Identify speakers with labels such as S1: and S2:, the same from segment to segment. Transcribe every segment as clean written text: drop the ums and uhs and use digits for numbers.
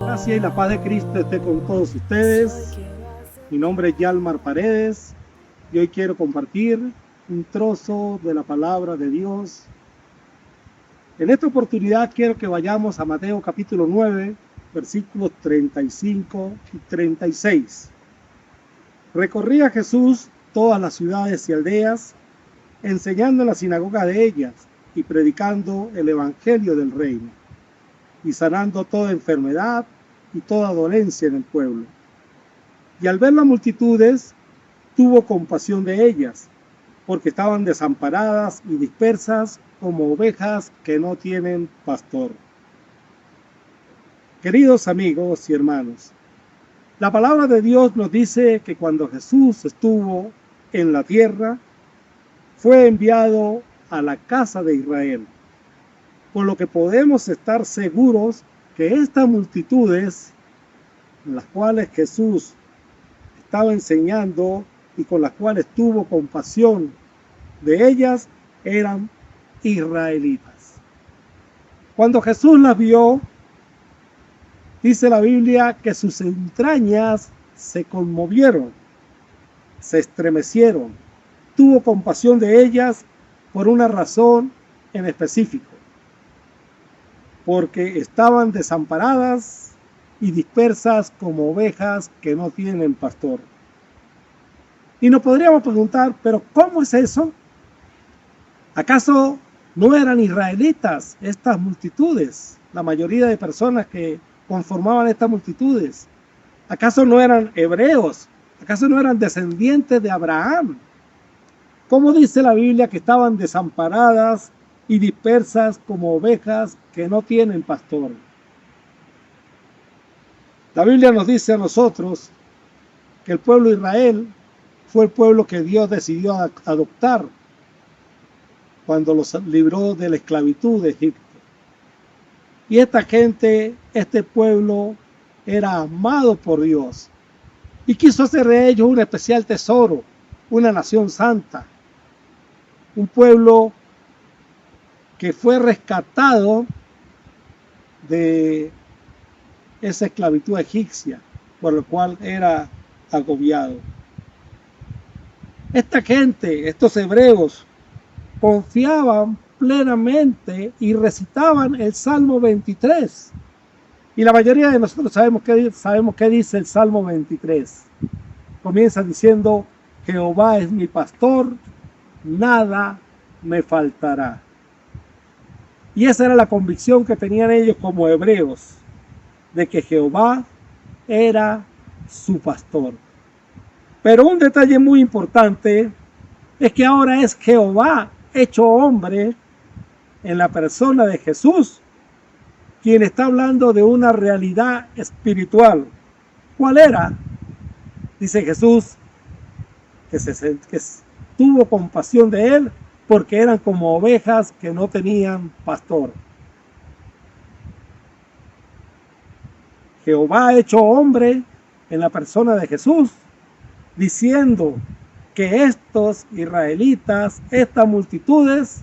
S1: Gracia y la paz de Cristo esté con todos ustedes. Mi nombre es Yalmar Paredes y hoy quiero compartir un trozo de la palabra de Dios. En esta oportunidad quiero que vayamos a Mateo capítulo 9, versículos 35 y 36. Recorría Jesús todas las ciudades y aldeas, enseñando en la sinagoga de ellas y predicando el evangelio del reino, y sanando toda enfermedad y toda dolencia en el pueblo. Y al ver las multitudes, tuvo compasión de ellas, porque estaban desamparadas y dispersas como ovejas que no tienen pastor. Queridos amigos y hermanos, la palabra de Dios nos dice que cuando Jesús estuvo en la tierra, fue enviado a la casa de Israel, por lo que podemos estar seguros que estas multitudes, en las cuales Jesús estaba enseñando y con las cuales tuvo compasión de ellas, eran israelitas. Cuando Jesús las vio, dice la Biblia que sus entrañas se conmovieron, se estremecieron. Tuvo compasión de ellas por una razón en específico, porque estaban desamparadas y dispersas como ovejas que no tienen pastor. Y nos podríamos preguntar, ¿pero cómo es eso? ¿Acaso no eran israelitas estas multitudes? La mayoría de personas que conformaban estas multitudes. ¿Acaso no eran hebreos? ¿Acaso no eran descendientes de Abraham? ¿Cómo dice la Biblia que estaban desamparadas y dispersas como ovejas que no tienen pastor? La Biblia nos dice a nosotros que el pueblo de Israel fue el pueblo que Dios decidió adoptar cuando los libró de la esclavitud de Egipto. Y esta gente, este pueblo, era amado por Dios y quiso hacer de ellos un especial tesoro, una nación santa, un pueblo que fue rescatado de esa esclavitud egipcia por la cual era agobiado. Esta gente, estos hebreos, confiaban plenamente y recitaban el Salmo 23. Y la mayoría de nosotros sabemos qué dice el Salmo 23. Comienza diciendo: Jehová es mi pastor, nada me faltará. Y esa era la convicción que tenían ellos como hebreos, de que Jehová era su pastor. Pero un detalle muy importante es que ahora es Jehová hecho hombre en la persona de Jesús, quien está hablando de una realidad espiritual. ¿Cuál era? Dice Jesús que tuvo compasión de él porque eran como ovejas que no tenían pastor. Jehová hecho hombre en la persona de Jesús, diciendo que estos israelitas, estas multitudes,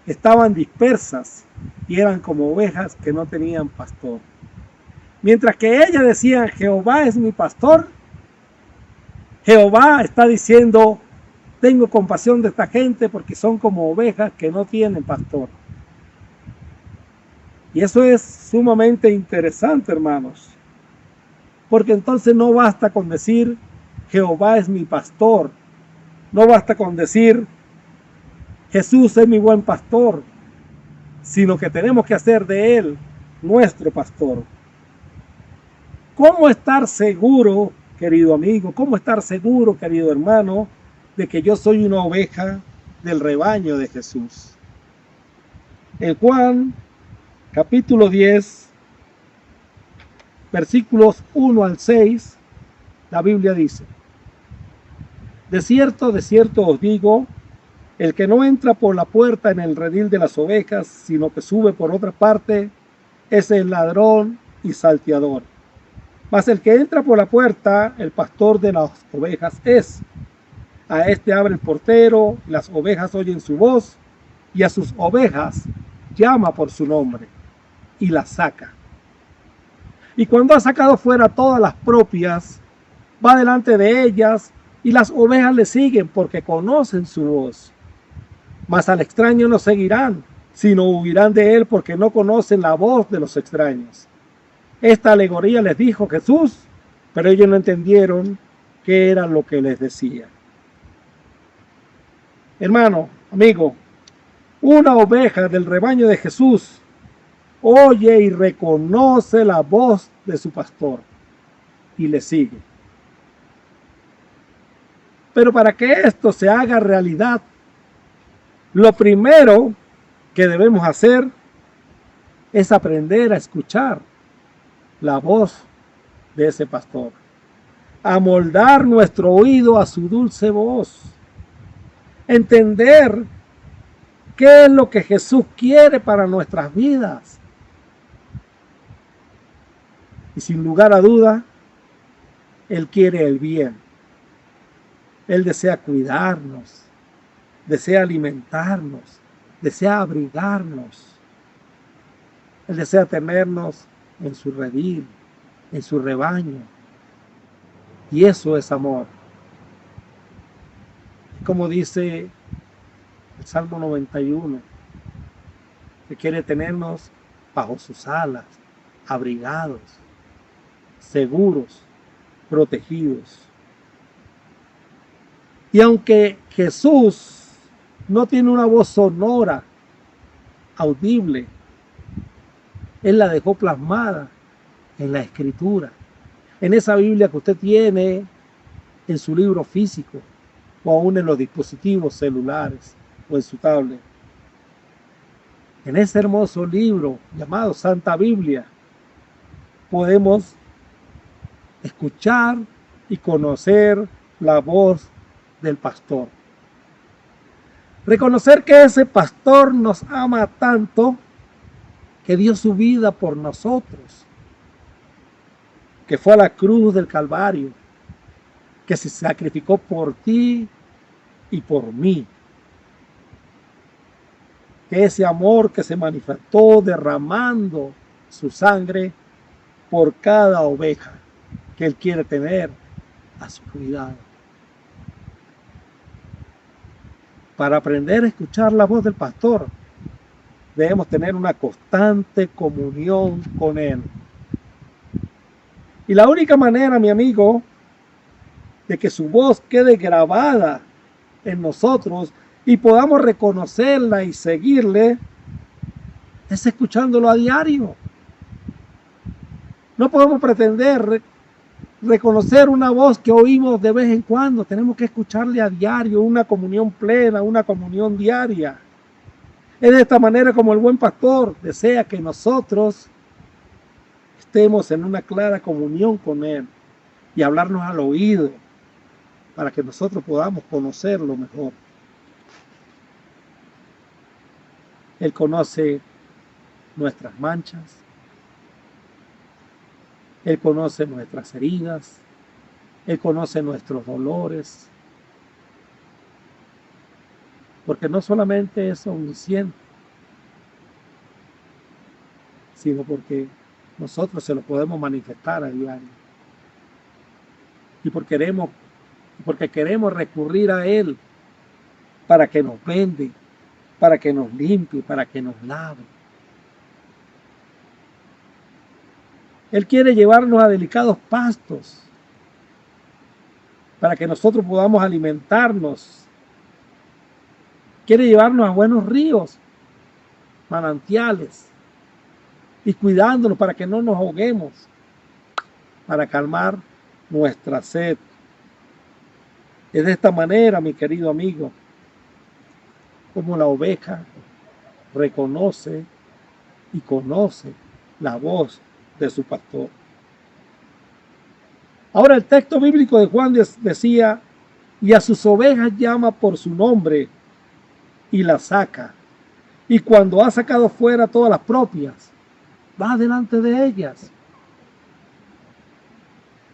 S1: estaban dispersas y eran como ovejas que no tenían pastor. Mientras que ellas decían: Jehová es mi pastor, Jehová está diciendo: tengo compasión de esta gente porque son como ovejas que no tienen pastor. Y eso es sumamente interesante, hermanos, porque entonces no basta con decir: Jehová es mi pastor, no basta con decir: Jesús es mi buen pastor, sino que tenemos que hacer de él nuestro pastor. ¿Cómo estar seguro, querido amigo? ¿Cómo estar seguro, querido hermano, de que yo soy una oveja del rebaño de Jesús? En Juan capítulo 10, versículos 1 al 6, la Biblia dice: de cierto os digo, el que no entra por la puerta en el redil de las ovejas, sino que sube por otra parte, es el ladrón y salteador. Mas el que entra por la puerta, el pastor de las ovejas es. A este abre el portero, las ovejas oyen su voz, y a sus ovejas llama por su nombre. y las saca. Y cuando ha sacado fuera todas las propias, va delante de ellas y las ovejas le siguen porque conocen su voz. Mas al extraño no seguirán, sino huirán de él porque no conocen la voz de los extraños. Esta alegoría les dijo Jesús, pero ellos no entendieron qué era lo que les decía. Hermano, amigo, una oveja del rebaño de Jesús oye y reconoce la voz de su pastor y le sigue. Pero para que esto se haga realidad, lo primero que debemos hacer es aprender a escuchar la voz de ese pastor, amoldar nuestro oído a su dulce voz, entender qué es lo que Jesús quiere para nuestras vidas. Y sin lugar a duda, Él quiere el bien. Él desea cuidarnos, desea alimentarnos, desea abrigarnos. Él desea tenernos en su redil, en su rebaño. Y eso es amor. Como dice el Salmo 91, que quiere tenernos bajo sus alas, abrigados, seguros, protegidos. Y aunque Jesús no tiene una voz sonora, audible, Él la dejó plasmada en la Escritura, en esa Biblia que usted tiene en su libro físico o aún en los dispositivos celulares o en su tablet. En ese hermoso libro llamado Santa Biblia podemos escuchar y conocer la voz del pastor. Reconocer que ese pastor nos ama tanto que dio su vida por nosotros, que fue a la cruz del Calvario, que se sacrificó por ti y por mí. Que ese amor que se manifestó derramando su sangre por cada oveja que Él quiere tener a su cuidado. Para aprender a escuchar la voz del pastor, debemos tener una constante comunión con Él. Y la única manera, mi amigo, de que su voz quede grabada en nosotros y podamos reconocerla y seguirle, es escuchándolo a diario. No podemos pretender reconocer una voz que oímos de vez en cuando. Tenemos que escucharle a diario, una comunión plena, una comunión diaria. Es de esta manera como el buen pastor desea que nosotros estemos en una clara comunión con Él y hablarnos al oído para que nosotros podamos conocerlo mejor. Él conoce nuestras manchas, Él conoce nuestras heridas, Él conoce nuestros dolores, porque no solamente es omnisciente, sino porque nosotros se lo podemos manifestar a diario. Y porque queremos recurrir a Él para que nos vende, para que nos limpie, para que nos lave. Él quiere llevarnos a delicados pastos para que nosotros podamos alimentarnos. Quiere llevarnos a buenos ríos, manantiales, y cuidándonos para que no nos ahoguemos, para calmar nuestra sed. Es de esta manera, mi querido amigo, como la oveja reconoce y conoce la voz de su pastor. Ahora el texto bíblico de Juan decía, y a sus ovejas llama por su nombre y las saca. Y cuando ha sacado fuera todas las propias, va delante de ellas.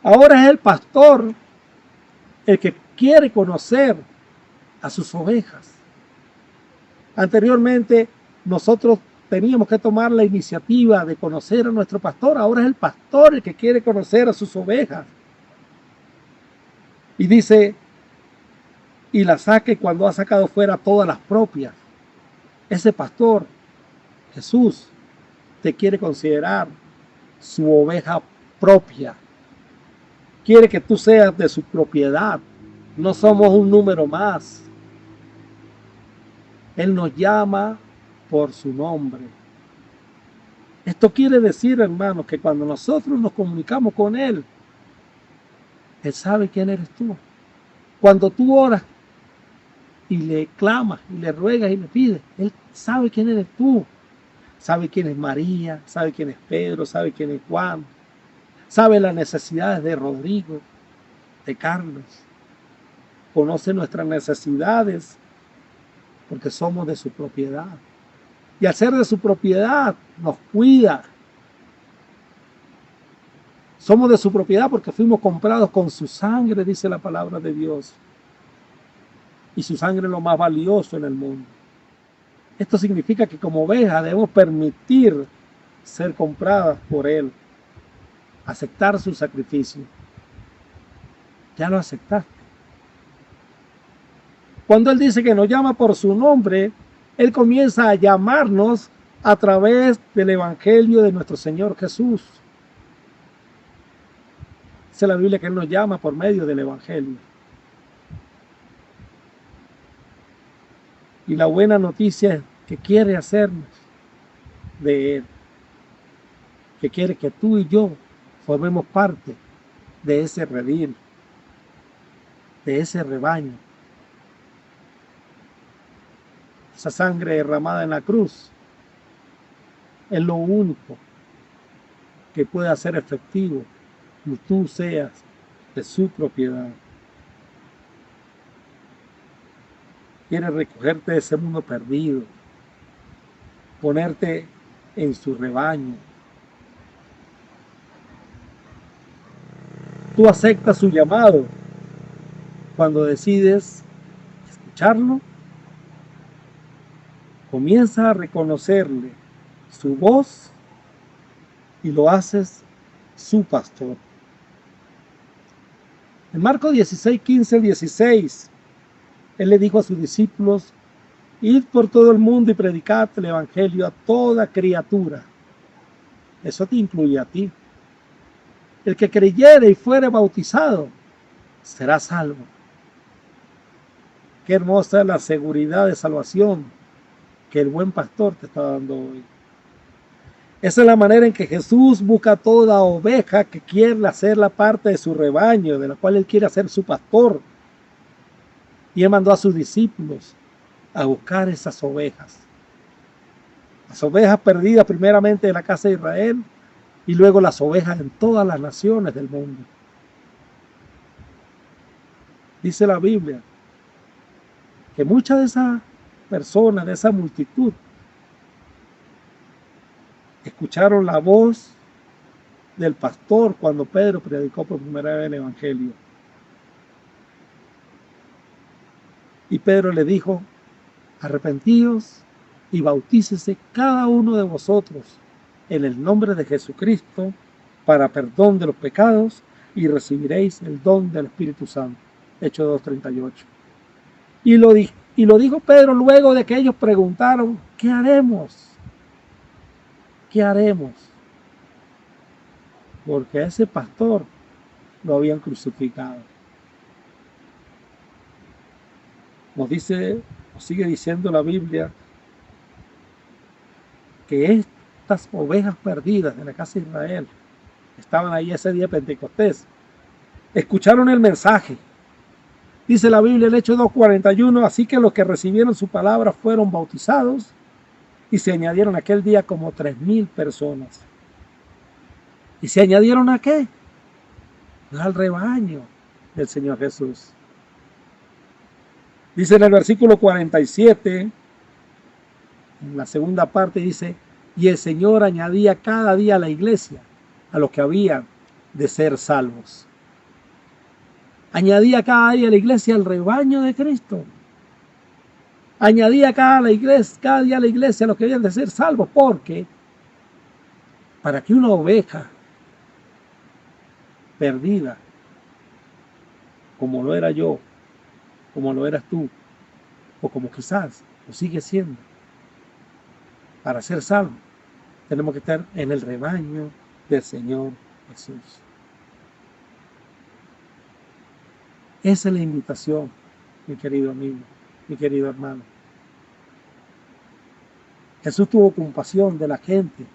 S1: Ahora es el pastor el que quiere conocer a sus ovejas. Anteriormente nosotros teníamos que tomar la iniciativa de conocer a nuestro pastor. Ahora es el pastor el que quiere conocer a sus ovejas. Y dice, y la saque cuando ha sacado fuera todas las propias. Ese pastor, Jesús, te quiere considerar su oveja propia. Quiere que tú seas de su propiedad. No somos un número más. Él nos llama por su nombre. Esto quiere decir, hermanos, que cuando nosotros nos comunicamos con Él, Él sabe quién eres tú. Cuando tú oras y le clamas y le ruegas y le pides, Él sabe quién eres tú. Sabe quién es María, sabe quién es Pedro, sabe quién es Juan, sabe las necesidades de Rodrigo, de Carlos. Conoce nuestras necesidades porque somos de su propiedad. Y al ser de su propiedad, nos cuida. Somos de su propiedad porque fuimos comprados con su sangre, dice la palabra de Dios. Y su sangre es lo más valioso en el mundo. Esto significa que como ovejas debemos permitir ser compradas por Él. Aceptar su sacrificio. Ya lo aceptaste. Cuando Él dice que nos llama por su nombre, Él comienza a llamarnos a través del Evangelio de nuestro Señor Jesús. Dice la Biblia que Él nos llama por medio del Evangelio. Y la buena noticia es que quiere hacernos de Él. Que quiere que tú y yo formemos parte de ese redil, de ese rebaño. Esa sangre derramada en la cruz es lo único que puede hacer efectivo que tú seas de su propiedad. Quiere recogerte de ese mundo perdido, ponerte en su rebaño. Tú aceptas su llamado cuando decides escucharlo. Comienza a reconocerle su voz y lo haces su pastor. En Marcos 16, 15 al 16, Él le dijo a sus discípulos, id por todo el mundo y predicad el evangelio a toda criatura. Eso te incluye a ti. El que creyere y fuere bautizado será salvo. Qué hermosa es la seguridad de salvación que el buen pastor te está dando hoy. Esa es la manera en que Jesús busca a toda oveja que quiere hacer la parte de su rebaño, de la cual Él quiere ser su pastor. Y Él mandó a sus discípulos a buscar esas ovejas. Las ovejas perdidas primeramente de la casa de Israel y luego las ovejas en todas las naciones del mundo. Dice la Biblia que muchas de esas personas, de esa multitud, escucharon la voz del pastor cuando Pedro predicó por primera vez el evangelio. Y Pedro le dijo, arrepentíos y bautícese cada uno de vosotros en el nombre de Jesucristo para perdón de los pecados y recibiréis el don del Espíritu Santo. Hechos 2:38. Y lo dijo Pedro luego de que ellos preguntaron, ¿qué haremos? ¿Qué haremos? Porque a ese pastor lo habían crucificado. Nos sigue diciendo la Biblia que estas ovejas perdidas de la casa de Israel estaban ahí ese día de Pentecostés. Escucharon el mensaje. Dice la Biblia en Hechos 2:41, así que los que recibieron su palabra fueron bautizados y se añadieron aquel día como 3,000 personas. ¿Y se añadieron a qué? Al rebaño del Señor Jesús. Dice en el versículo 47, en la segunda parte dice, y el Señor añadía cada día a la iglesia a los que habían de ser salvos. Añadía cada día a la iglesia al rebaño de Cristo. Añadía cada día a la iglesia los que habían de ser salvos, porque para que una oveja perdida, como lo era yo, como lo eras tú, o como quizás lo sigue siendo, para ser salvo, tenemos que estar en el rebaño del Señor Jesús. Esa es la invitación, mi querido amigo, mi querido hermano. Jesús tuvo compasión de la gente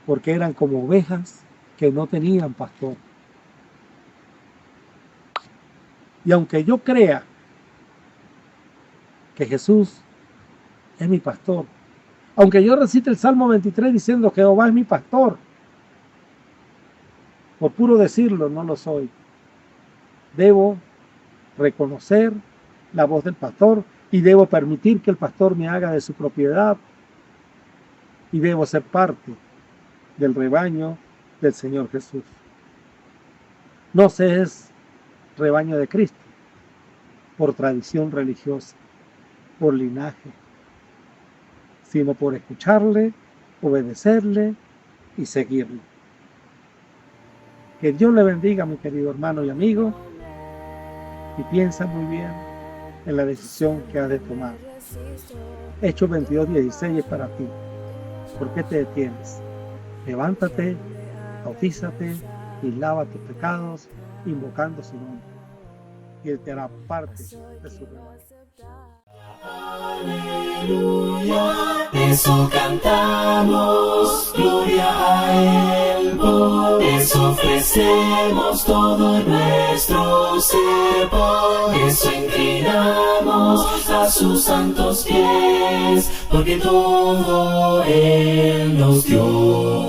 S1: porque eran como ovejas que no tenían pastor. Y aunque yo crea que Jesús es mi pastor, aunque yo recite el Salmo 23 diciendo que Jehová es mi pastor, por puro decirlo no lo soy. Debo reconocer la voz del pastor y debo permitir que el pastor me haga de su propiedad y debo ser parte del rebaño del Señor Jesús. No se es rebaño de Cristo por tradición religiosa, por linaje, sino por escucharle, obedecerle y seguirle. Que Dios le bendiga, mi querido hermano y amigo, y piensa muy bien en la decisión que has de tomar. Hechos 22:16 es para ti. ¿Por qué te detienes? Levántate, bautízate y lava tus pecados invocando su nombre, y Él te hará parte de su rebaño.
S2: Aleluya, eso cantamos, gloria a Él, por eso ofrecemos todo nuestro ser, por eso inclinamos a sus santos pies, porque todo Él nos dio.